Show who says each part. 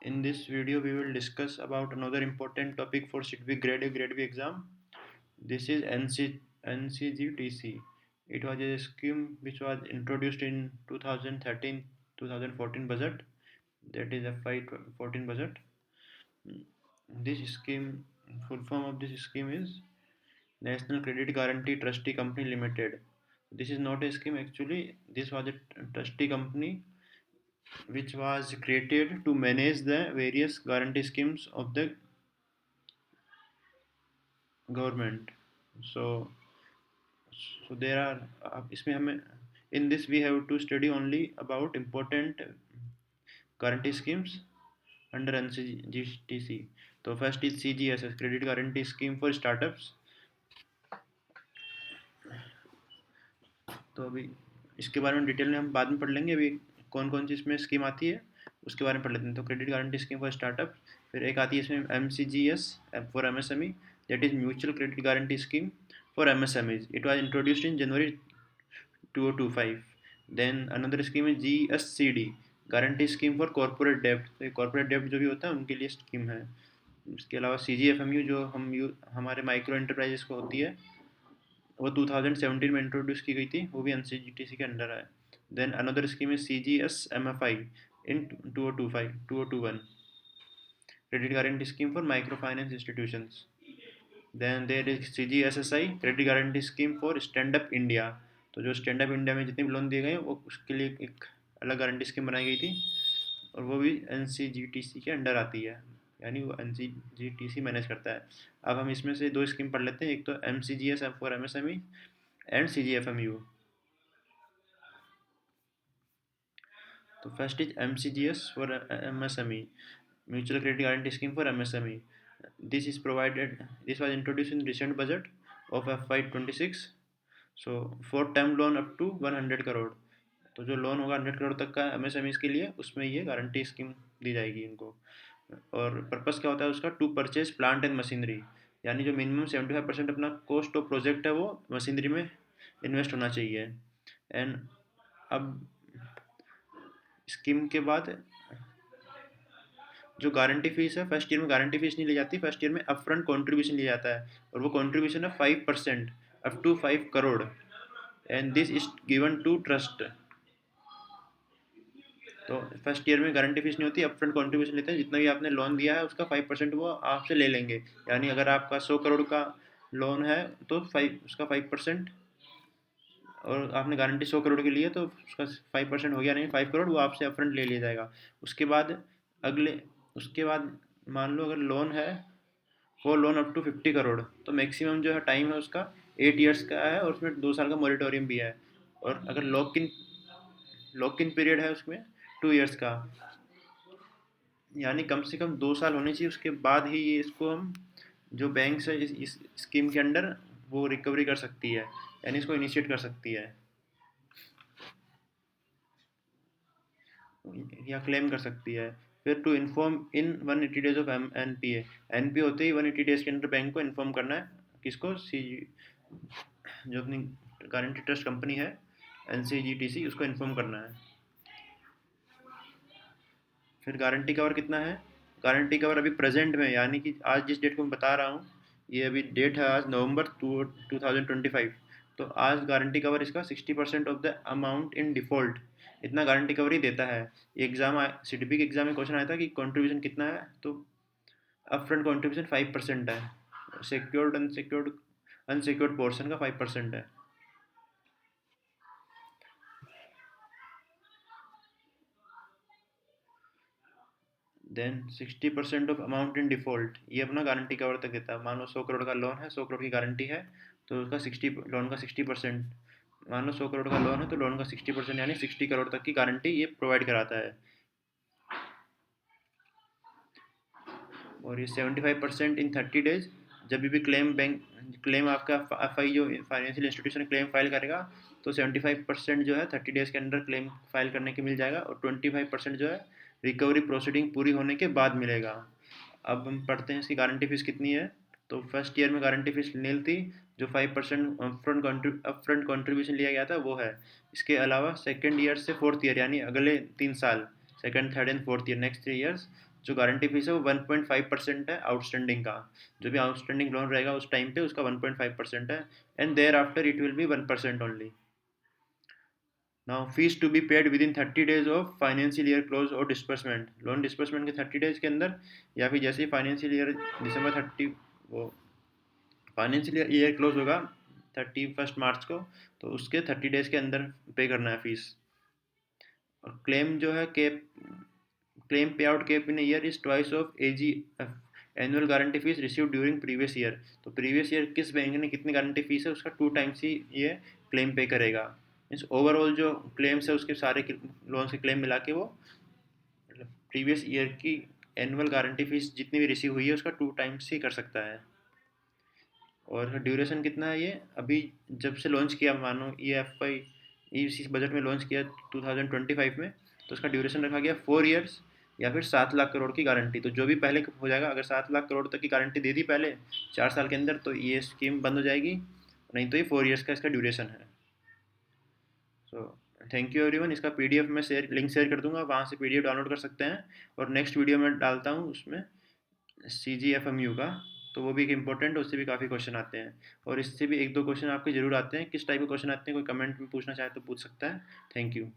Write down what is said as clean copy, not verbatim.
Speaker 1: In this video, we will discuss about another important topic for SITB Grade A, Grade B exam. This is NCGTC. It was a scheme which was introduced in 2013-2014 budget, that is FY14 budget. This scheme, full form of this scheme is National Credit Guarantee Trustee Company Limited. This is not a scheme actually. This was a trustee company which was created to manage the various guarantee schemes of the government. So so there are इसमें हमें in this we have to study only about important guarantee schemes under NCGTC. तो first is CGSS, Credit Guarantee Scheme for Startups. तो अभी इसके बारे में detail में हम बाद में पढ़ लेंगे. अभी कौन कौन सी इसमें स्कीम आती है उसके बारे में पढ़ लेते हैं. तो credit guarantee scheme for startup, फिर एक आती है इसमें MCGS for MSME, that is mutual credit guarantee scheme for MSMEs. It was introduced in January 2025. Then another scheme is GSCD, guarantee scheme for corporate डेब्ट. तो ये कॉर्पोरेट डेब्ट जो भी होता है उनके लिए स्कीम है. इसके अलावा CGFMU जो हमारे माइक्रो एंटरप्राइजेस को होती है, वो 2017 में इंट्रोड्यूस की गई थी, वो भी NCGTC के अंडर है. Then another scheme is CGSMFI in 2021, credit guarantee scheme for micro finance institutions. Then there is CGSSI, credit guarantee scheme for stand up India. तो जो स्टैंड अप इंडिया में जितने भी लोन दिए गए वो उसके लिए एक अलग गारंटी स्कीम बनाई गई थी, और वो भी NCGTC के अंडर आती है, यानी वो NCGTC मैनेज करता है. अब हम इसमें से दो स्कीम पढ़ लेते हैं. एक तो MCGS for MSME and CGFMU. तो first is MCGS for MSME, Mutual Credit Guarantee Scheme for MSME. This was introduced in recent budget of FY26. So for term loan up to 100 crore. तो जो loan होगा 100 करोड़ तक का MSMEs के लिए, उसमें ये गारंटी स्कीम दी जाएगी इनको. और पर्पस क्या होता है उसका, to purchase plant and machinery, यानी जो मिनिमम 75% अपना कॉस्ट ऑफ प्रोजेक्ट है वो मशीनरी में इन्वेस्ट होना चाहिए. एंड अब स्कीम के बाद जो गारंटी फीस है, फर्स्ट ईयर में गारंटी फीस नहीं ली जाती, फर्स्ट ईयर में अपफ्रंट कंट्रीब्यूशन लिया जाता है, और वो कंट्रीब्यूशन है 5% up to 5 crore. And this is given to trust. तो फर्स्ट ईयर में गारंटी फीस नहीं होती, अपफ्रंट कंट्रीब्यूशन लेते हैं, जितना भी आपने लोन दिया है उसका 5% वो आपसे ले लेंगे. यानी अगर आपका 100 करोड़ का लोन है तो उसका 5%, और आपने गारंटी 100 करोड़ की ली है तो उसका 5% हो गया, नहीं 5 करोड़ वो आपसे अपफ्रंट ले लिया जाएगा. उसके बाद अगले उसके बाद मान लो अगर लोन है वो लोन अप टू 50 करोड़, तो मैक्सिमम जो है टाइम है उसका 8 ईयर्स का है, और उसमें 2 साल का मॉरिटोरियम भी है. और अगर लॉक इन पीरियड है उसमें 2 ईयर्स का, यानी कम से कम 2 साल होने चाहिए, उसके बाद ही ये इसको हम जो बैंक है इस स्कीम के अंडर वो रिकवरी कर सकती है, यानी इसको इनिशिएट कर सकती है या क्लेम कर सकती है. फिर to inform in 180 days of NPA. NPA होते ही 180 डेज के अंदर बैंक को इन्फॉर्म करना है, किसको, सी जो अपनी गारंटी ट्रस्ट कंपनी है NCGTC, उसको इन्फॉर्म करना है. फिर गारंटी कवर कितना है, गारंटी कवर अभी प्रेजेंट में, यानी कि आज जिस डेट को मैं बता रहा हूँ, ये अभी डेट है आज नवंबर 2025. तो आज गारंटी कवर इसका 60% of the amount in default, इतना गारंटी कवर ही देता है. ये एग्जाम CTB के एग्जाम में क्वेश्चन आया था कि कंट्रीब्यूशन कितना है, तो अप फ्रंट कॉन्ट्रीब्यूशन 5% है, सिक्योर्ड अनसिक्योर्ड पोर्शन का 5% है. Then 60% of amount in default, ये अपना गारंटी कवर तक देता है. मान लो 100 करोड़ का लोन है, 100 करोड़ की गारंटी है, तो उसका 60% मान लो 100 करोड़ का लोन है तो लोन का 60% यानी 60 करोड़ तक की गारंटी ये प्रोवाइड कराता है. और ये 75% इन 30 डेज, जब भी क्लेम आपका FI जो फाइनेंशियल इंस्टीट्यूशन क्लेम फाइल करेगा, तो 75% जो है 30 डेज के अंदर क्लेम फाइल करने के मिल जाएगा, और 25% जो है रिकवरी प्रोसीडिंग पूरी होने के बाद मिलेगा. अब हम पढ़ते हैं इसकी गारंटी फीस कितनी है. तो फर्स्ट ईयर में गारंटी फीस नील थी, जो 5% अपफ्रंट कंट्रीब्यूशन लिया गया था वो है. इसके अलावा सेकेंड ईयर से फोर्थ ईयर, यानी अगले 3 साल, second third and fourth year, next 3 years, जो गारंटी फीस है वो 1.5% है आउटस्टैंडिंग का। जो भी आउटस्टैंडिंग लोन रहेगा उस टाइम पे उसका 1.5% है, and there after it will be 1% only. Now fees to be paid within 30 days of financial year close और डिस्बर्समेंट। लोन डिस्बर्समेंट के 30 days के अंदर, या फिर जैसे ही फाइनेंशियल ईयर December 30 वो फाइनेंशियल ईयर क्लोज होगा 31 मार्च को, तो उसके 30 days के अंदर पे करना है फीस। और क्लेम जो है कैप, क्लेम पे out cap in year is twice of AGF annual guarantee fees receive during previous year. तो प्रीवियस ईयर किस बैंक ने कितनी गारंटी फीस है उसका 2 times ही ये क्लेम पे करेगा। मीन्स ओवरऑल जो क्लेम्स है उसके सारे लोन के क्लेम मिला के वो प्रीवियस ईयर की एनुअल गारंटी फीस जितनी भी रिसीव हुई है उसका 2 times ही कर सकता है। और ड्यूरेशन कितना है ये, अभी जब से लॉन्च किया, मानो ये FY इसी बजट में लॉन्च किया 2025 में, तो उसका ड्यूरेशन रखा गया 4 years या फिर 7 लाख करोड़ की गारंटी। तो जो भी पहले हो जाएगा, अगर 7 लाख करोड़ तक की गारंटी दे दी पहले 4 साल के अंदर, तो ये स्कीम बंद हो जाएगी, नहीं तो ये 4 years का इसका ड्यूरेशन है। So thank you everyone. इसका PDF मैं लिंक शेयर कर दूंगा, वहाँ से PDF डाउनलोड कर सकते हैं। और नेक्स्ट वीडियो में डालता हूँ उसमें CGFMU का, तो वो भी एक इंपॉर्टेंट, उससे भी काफ़ी क्वेश्चन आते हैं। और इससे भी 1-2 क्वेश्चन आपके जरूर आते हैं। किस टाइप के क्वेश्चन आते हैं, कोई कमेंट में पूछना चाहे तो पूछ सकता है। Thank you.